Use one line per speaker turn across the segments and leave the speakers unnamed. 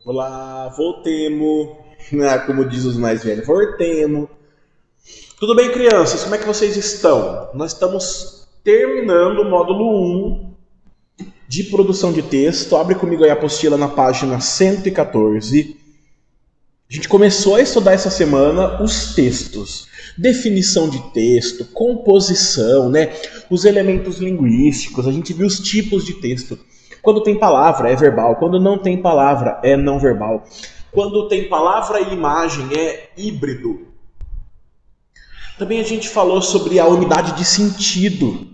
Olá, voltemos. Como diz os mais velhos, voltemos. Tudo bem, crianças? Como é que vocês estão? Nós estamos terminando o módulo 1 de produção de texto. Abre comigo aí a apostila na página 114. A gente começou a estudar essa semana os textos. Definição de texto, composição, né? Os elementos linguísticos. A gente viu os tipos de texto. Quando tem palavra é verbal, quando não tem palavra é não verbal. Quando tem palavra e imagem é híbrido. Também a gente falou sobre a unidade de sentido.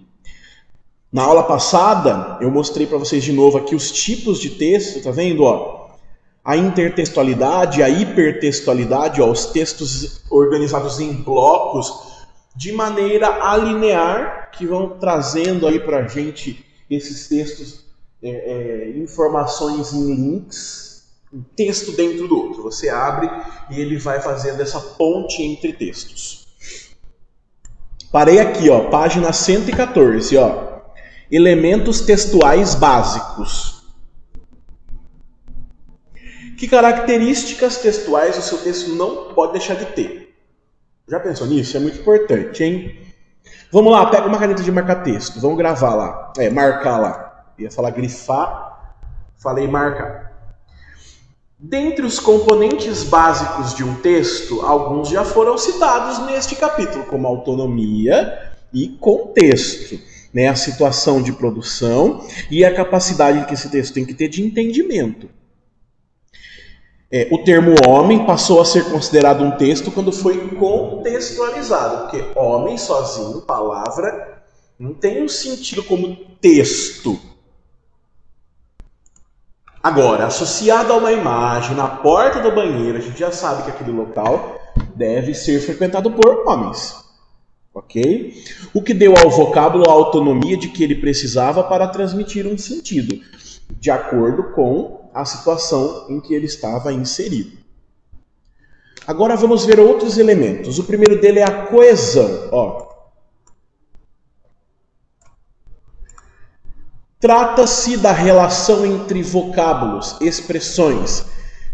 Na aula passada, eu mostrei para vocês de novo aqui os tipos de texto, tá vendo? Ó, a intertextualidade, a hipertextualidade, ó, os textos organizados em blocos de maneira alinear, que vão trazendo aí para a gente esses textos, informações em links, um texto dentro do outro. Você abre e ele vai fazendo essa ponte entre textos. Parei aqui, ó, página 114, ó. Elementos textuais básicos. Que características textuais o seu texto não pode deixar de ter? Já pensou nisso? É muito importante, hein? Vamos lá, pega uma caneta de marcar texto. Vamos gravar lá. Marcar lá. Ia falar grifar, falei marcar. Dentre os componentes básicos de um texto, alguns já foram citados neste capítulo, como autonomia e contexto, né? A situação de produção e a capacidade que esse texto tem que ter de entendimento. O termo homem passou a ser considerado um texto quando foi contextualizado, porque homem sozinho, palavra, não tem um sentido como texto. Agora, associado a uma imagem na porta do banheiro, a gente já sabe que aquele local deve ser frequentado por homens. Ok? O que deu ao vocábulo a autonomia de que ele precisava para transmitir um sentido, de acordo com a situação em que ele estava inserido. Agora vamos ver outros elementos. O primeiro dele é a coesão. Ó. Trata-se da relação entre vocábulos, expressões,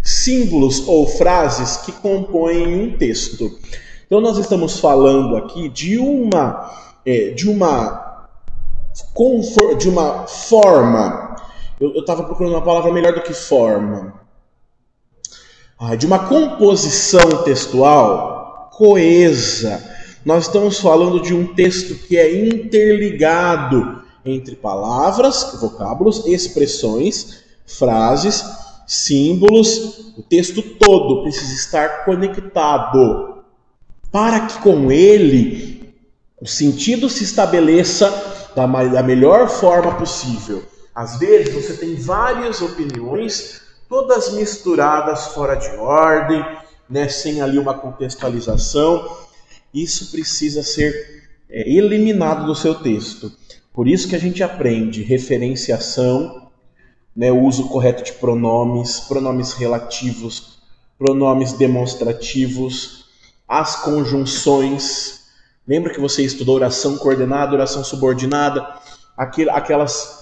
símbolos ou frases que compõem um texto. Então nós estamos falando aqui de uma forma. Eu estava procurando uma palavra melhor do que forma. De uma composição textual coesa. Nós estamos falando de um texto que é interligado entre palavras, vocábulos, expressões, frases, símbolos. O texto todo precisa estar conectado para que com ele o sentido se estabeleça da melhor forma possível. Às vezes você tem várias opiniões, todas misturadas fora de ordem, né, sem ali uma contextualização. Isso precisa ser eliminado do seu texto. Por isso que a gente aprende referenciação, né, o uso correto de pronomes, pronomes relativos, pronomes demonstrativos, as conjunções. Lembra que você estudou oração coordenada, oração subordinada? Aquelas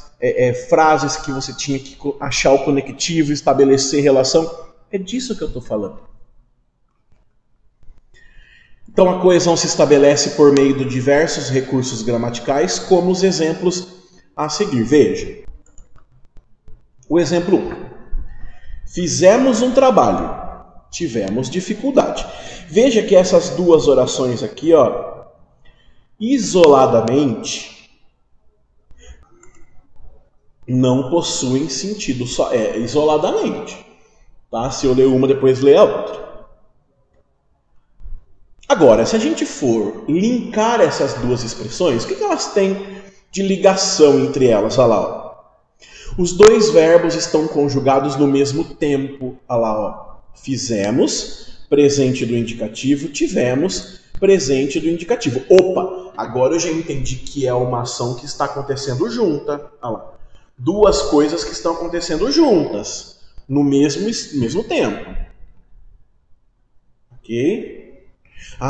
frases que você tinha que achar o conectivo, estabelecer relação. É disso que eu estou falando. Então a coesão se estabelece por meio de diversos recursos gramaticais, como os exemplos a seguir. Veja. O exemplo 1. Fizemos um trabalho, tivemos dificuldade. Veja que essas duas orações aqui, ó, isoladamente, não possuem sentido isoladamente. Tá? Se eu ler uma, depois ler a outra. Agora, se a gente for linkar essas duas expressões, o que elas têm de ligação entre elas? Olha lá, ó. Os dois verbos estão conjugados no mesmo tempo. Olha lá, ó. Fizemos, presente do indicativo, tivemos, presente do indicativo. Opa, agora eu já entendi que é uma ação que está acontecendo junta. Olha lá. Duas coisas que estão acontecendo juntas, no mesmo tempo. Ok?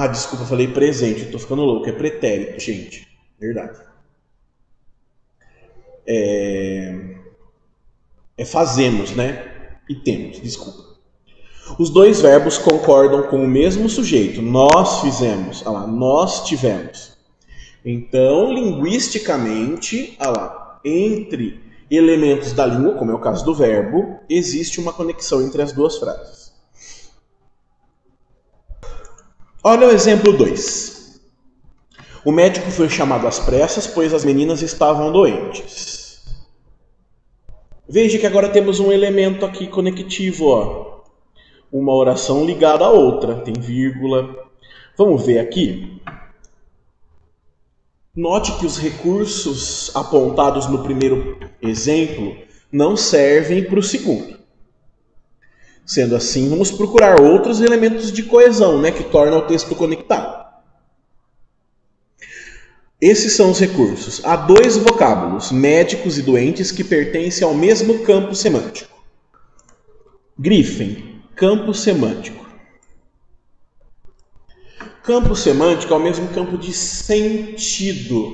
Desculpa, eu falei presente, eu tô ficando louco, é pretérito, gente. Verdade. Fazemos, né? e temos, desculpa. Os dois verbos concordam com o mesmo sujeito. Nós fizemos, nós tivemos. Então, linguisticamente, entre elementos da língua, como é o caso do verbo, existe uma conexão entre as duas frases. Olha o exemplo 2. O médico foi chamado às pressas, pois as meninas estavam doentes. Veja que agora temos um elemento aqui conectivo, ó. Uma oração ligada à outra, tem vírgula. Vamos ver aqui. Note que os recursos apontados no primeiro exemplo não servem para o segundo. Sendo assim, vamos procurar outros elementos de coesão, que tornam o texto conectado. Esses são os recursos. Há dois vocábulos, médicos e doentes, que pertencem ao mesmo campo semântico. Grifem. Campo semântico. Campo semântico é o mesmo campo de sentido.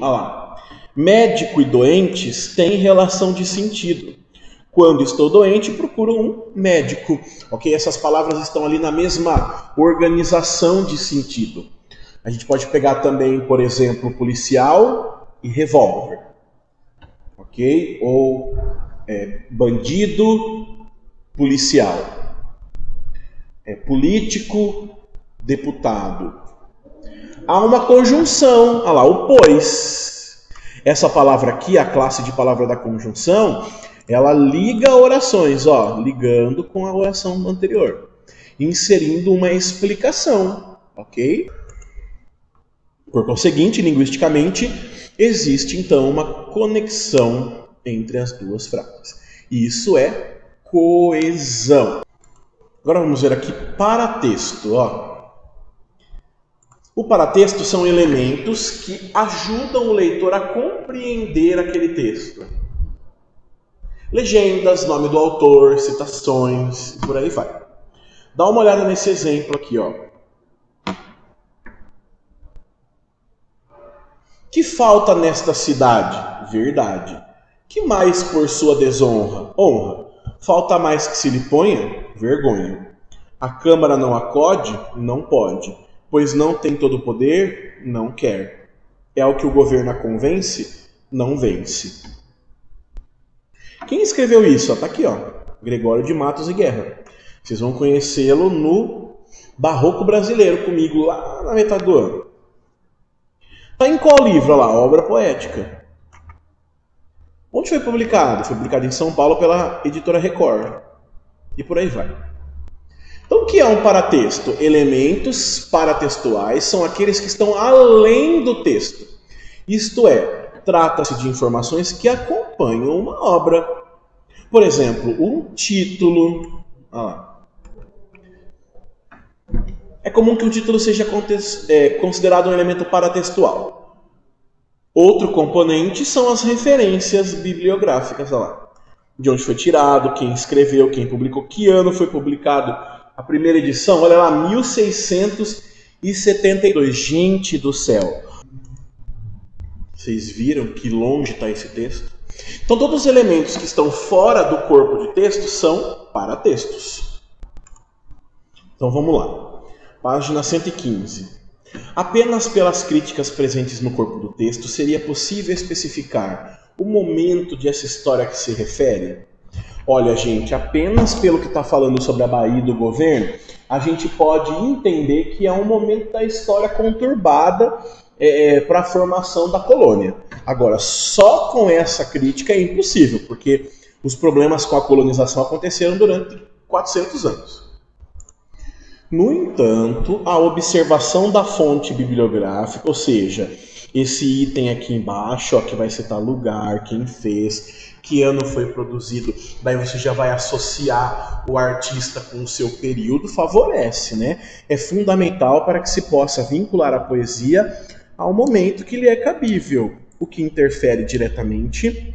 Médico e doentes têm relação de sentido. Quando estou doente, procuro um médico. Ok? Essas palavras estão ali na mesma organização de sentido. A gente pode pegar também, por exemplo, policial e revólver. Ok? Ou bandido, policial. Político, deputado. Há uma conjunção, o pois. Essa palavra aqui, a classe de palavra da conjunção, ela liga orações, ligando com a oração anterior, inserindo uma explicação, ok? Por conseguinte, linguisticamente, existe então uma conexão entre as duas frases. Isso é coesão. Agora vamos ver aqui paratexto. O paratexto são elementos que ajudam o leitor a compreender aquele texto. Legendas, nome do autor, citações, e por aí vai. Dá uma olhada nesse exemplo aqui. Que falta nesta cidade? Verdade. Que mais por sua desonra? Honra. Falta mais que se lhe ponha? Vergonha. A Câmara não acode? Não pode. Pois não tem todo o poder? Não quer. É o que o governo a convence? Não vence. Quem escreveu isso? Tá aqui, Gregório de Matos e Guerra. Vocês vão conhecê-lo no Barroco Brasileiro comigo, lá na metade do ano. Tá em qual livro? Obra poética. Onde foi publicado? Foi publicado em São Paulo pela editora Record. E por aí vai. Então, o que é um paratexto? Elementos paratextuais são aqueles que estão além do texto. Isto é, trata-se de informações que acompanham uma obra. Por exemplo, um título. É comum que um título seja considerado um elemento paratextual. Outro componente são as referências bibliográficas. De onde foi tirado, quem escreveu, quem publicou, que ano foi publicado a primeira edição. Olha lá, 1672. Gente do céu. Vocês viram que longe está esse texto? Então, todos os elementos que estão fora do corpo de texto são paratextos. Então, vamos lá. Página 115. Apenas pelas críticas presentes no corpo do texto seria possível especificar o momento de essa história que se refere? Olha, gente, apenas pelo que está falando sobre a Bahia e do governo, a gente pode entender que é um momento da história conturbada para a formação da colônia. Agora, só com essa crítica é impossível, porque os problemas com a colonização aconteceram durante 400 anos. No entanto, a observação da fonte bibliográfica, ou seja, esse item aqui embaixo, que vai citar lugar, quem fez, que ano foi produzido, daí você já vai associar o artista com o seu período, favorece, né? É fundamental para que se possa vincular a poesia ao momento que lhe é cabível, o que interfere diretamente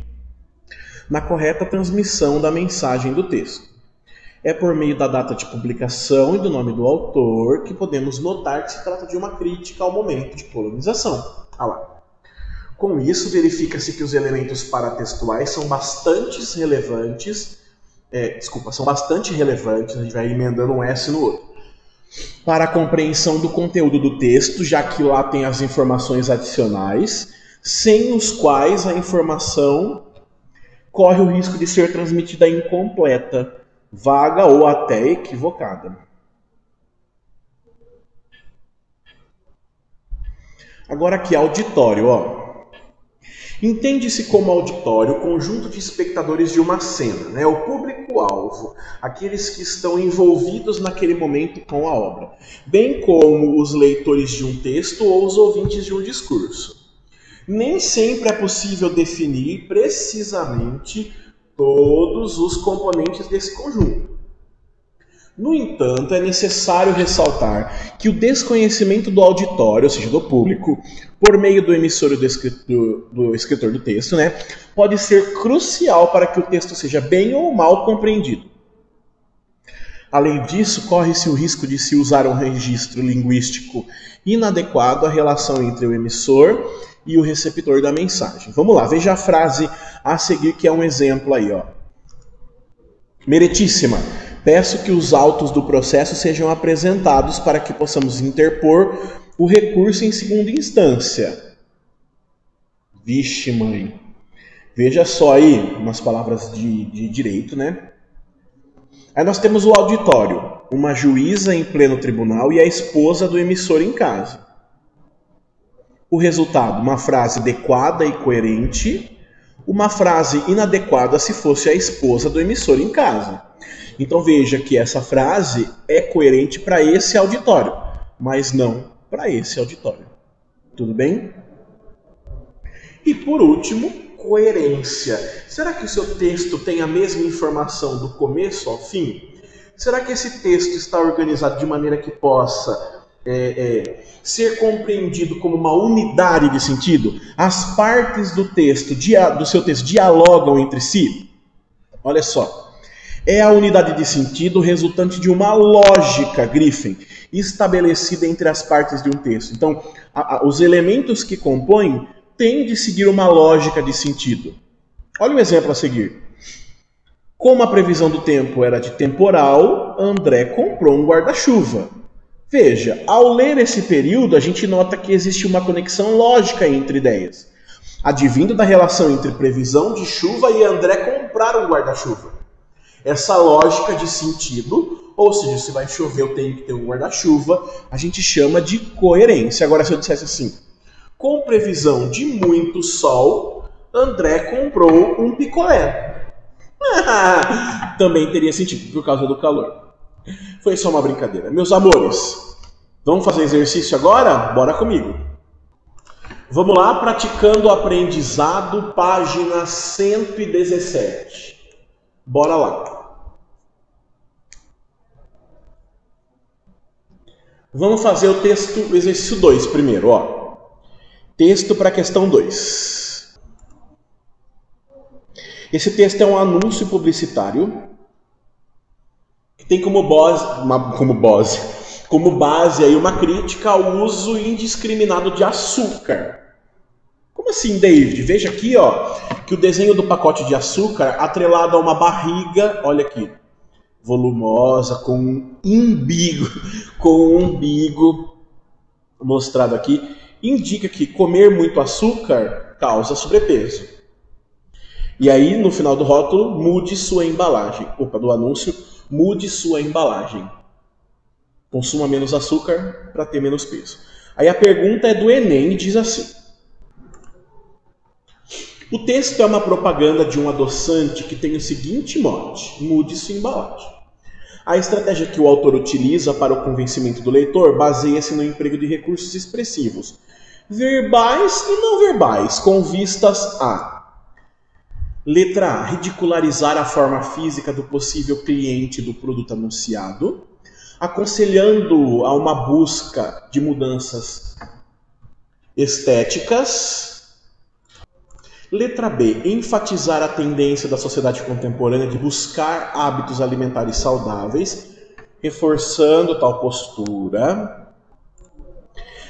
na correta transmissão da mensagem do texto. É por meio da data de publicação e do nome do autor que podemos notar que se trata de uma crítica ao momento de colonização. Com isso, verifica-se que os elementos paratextuais são bastante relevantes são bastante relevantes, a gente vai emendando um S no outro, para a compreensão do conteúdo do texto, já que lá tem as informações adicionais, sem os quais a informação corre o risco de ser transmitida incompleta, vaga ou até equivocada. Agora aqui, auditório, ó. Entende-se como auditório o conjunto de espectadores de uma cena, né? O público-alvo, aqueles que estão envolvidos naquele momento com a obra, bem como os leitores de um texto ou os ouvintes de um discurso. Nem sempre é possível definir precisamente todos os componentes desse conjunto. No entanto, é necessário ressaltar que o desconhecimento do auditório, ou seja, do público, por meio do emissor e do escritor do texto, né, pode ser crucial para que o texto seja bem ou mal compreendido. Além disso, corre-se o risco de se usar um registro linguístico inadequado à relação entre o emissor e o receptor da mensagem. Vamos lá, veja a frase a seguir, que é um exemplo aí, ó. Meritíssima, peço que os autos do processo sejam apresentados para que possamos interpor o recurso em segunda instância. Vixe, mãe. Veja só aí, umas palavras de direito, né? Aí nós temos o auditório, uma juíza em pleno tribunal e a esposa do emissor em casa. O resultado, uma frase adequada e coerente, uma frase inadequada se fosse a esposa do emissor em casa. Então veja que essa frase é coerente para esse auditório, mas não para esse auditório. Tudo bem? E por último, coerência. Será que o seu texto tem a mesma informação do começo ao fim? Será que esse texto está organizado de maneira que possa ser compreendido como uma unidade de sentido? As partes do seu texto dialogam entre si? Olha só. É a unidade de sentido resultante de uma lógica, Griffin, estabelecida entre as partes de um texto. Então, os elementos que compõem têm de seguir uma lógica de sentido. Olha o exemplo a seguir. Como a previsão do tempo era de temporal, André comprou um guarda-chuva. Veja, ao ler esse período, a gente nota que existe uma conexão lógica entre ideias, advindo da relação entre previsão de chuva e André comprar um guarda-chuva. Essa lógica de sentido, ou seja, se vai chover eu tenho que ter um guarda-chuva, a gente chama de coerência. Agora, se eu dissesse assim, com previsão de muito sol, André comprou um picolé. Também teria sentido, por causa do calor. Foi só uma brincadeira. Meus amores, vamos fazer exercício agora? Bora comigo. Vamos lá, praticando o aprendizado, página 117. Bora lá. Vamos fazer o texto, o exercício 2 primeiro, ó. Texto para a questão 2. Esse texto é um anúncio publicitário que tem como base aí uma crítica ao uso indiscriminado de açúcar. Como assim, David? Veja aqui, ó, que o desenho do pacote de açúcar, atrelado a uma barriga, olha aqui, volumosa, com um umbigo mostrado aqui, indica que comer muito açúcar causa sobrepeso. E aí, no final do rótulo, mude sua embalagem. Do anúncio, mude sua embalagem. Consuma menos açúcar para ter menos peso. Aí a pergunta é do Enem e diz assim. O texto é uma propaganda de um adoçante que tem o seguinte mote: mude sua embalagem. A estratégia que o autor utiliza para o convencimento do leitor baseia-se no emprego de recursos expressivos, verbais e não verbais, com vistas a: letra A, ridicularizar a forma física do possível cliente do produto anunciado, aconselhando a uma busca de mudanças estéticas. Letra B, enfatizar a tendência da sociedade contemporânea de buscar hábitos alimentares saudáveis, reforçando tal postura.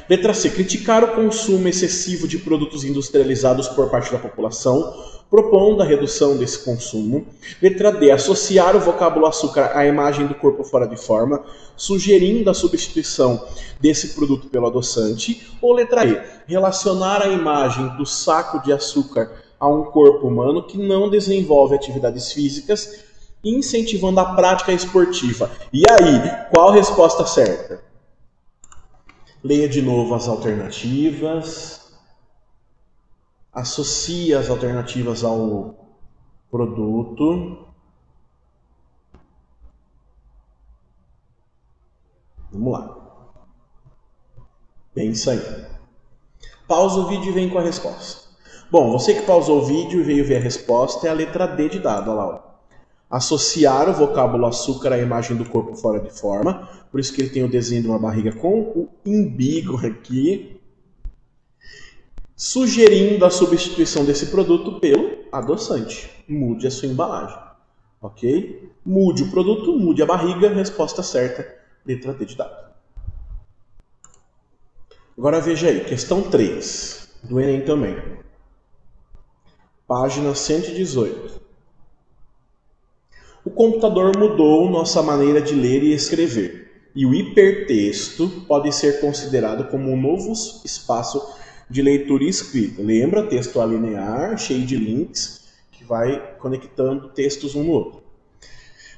Letra C. Criticar o consumo excessivo de produtos industrializados por parte da população, propondo a redução desse consumo. Letra D. Associar o vocábulo açúcar à imagem do corpo fora de forma, sugerindo a substituição desse produto pelo adoçante. Ou letra E. Relacionar a imagem do saco de açúcar a um corpo humano que não desenvolve atividades físicas, incentivando a prática esportiva. E aí, qual a resposta certa? Leia de novo as alternativas. Associe as alternativas ao produto. Vamos lá. Pensa aí. Pausa o vídeo e vem com a resposta. Bom, você que pausou o vídeo e veio ver a resposta é a letra D de dado. Olha lá, ó. Associar o vocábulo açúcar à imagem do corpo fora de forma, por isso que ele tem o desenho de uma barriga com o umbigo aqui, sugerindo a substituição desse produto pelo adoçante. Mude a sua embalagem, ok? Mude o produto, mude a barriga, resposta certa, letra D de dado. Agora veja aí, questão 3, do Enem também. Página 118. O computador mudou nossa maneira de ler e escrever, e o hipertexto pode ser considerado como um novo espaço de leitura e escrita. Lembra? Texto alinear, cheio de links, que vai conectando textos um no outro.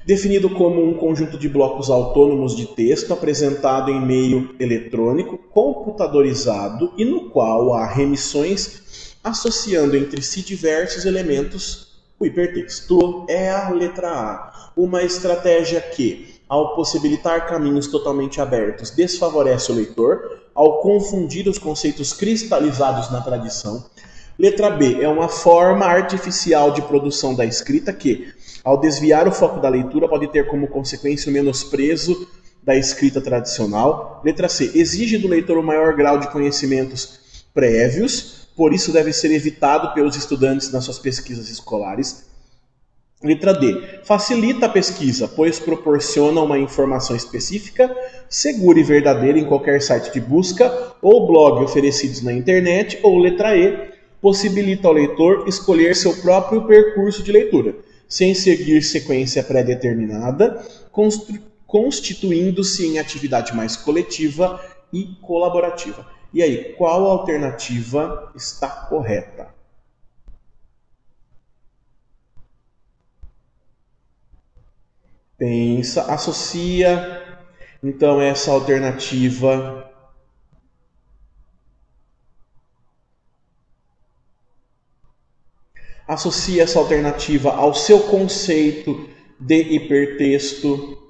Definido como um conjunto de blocos autônomos de texto apresentado em meio eletrônico, computadorizado e no qual há remissões associando entre si diversos elementos. O hipertexto é a letra A, uma estratégia que, ao possibilitar caminhos totalmente abertos, desfavorece o leitor, ao confundir os conceitos cristalizados na tradição. Letra B, é uma forma artificial de produção da escrita que, ao desviar o foco da leitura, pode ter como consequência o menosprezo da escrita tradicional. Letra C, exige do leitor um maior grau de conhecimentos prévios, por isso deve ser evitado pelos estudantes nas suas pesquisas escolares. Letra D. Facilita a pesquisa, pois proporciona uma informação específica, segura e verdadeira em qualquer site de busca ou blog oferecidos na internet. Ou letra E. Possibilita ao leitor escolher seu próprio percurso de leitura, sem seguir sequência pré-determinada, constituindo-se em atividade mais coletiva e colaborativa. E aí, qual alternativa está correta? Pensa, associa, então, essa alternativa ao seu conceito de hipertexto.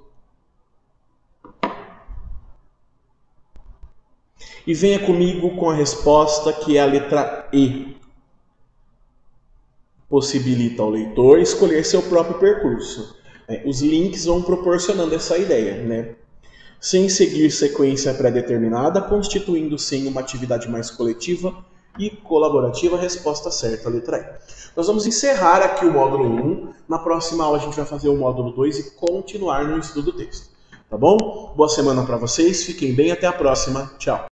E venha comigo com a resposta, que é a letra E. Possibilita ao leitor escolher seu próprio percurso. Os links vão proporcionando essa ideia, né? Sem seguir sequência pré-determinada, constituindo-se em uma atividade mais coletiva e colaborativa. Resposta certa, a letra E. Nós vamos encerrar aqui o módulo 1. Na próxima aula a gente vai fazer o módulo 2 e continuar no estudo do texto. Tá bom? Boa semana para vocês, fiquem bem, até a próxima. Tchau!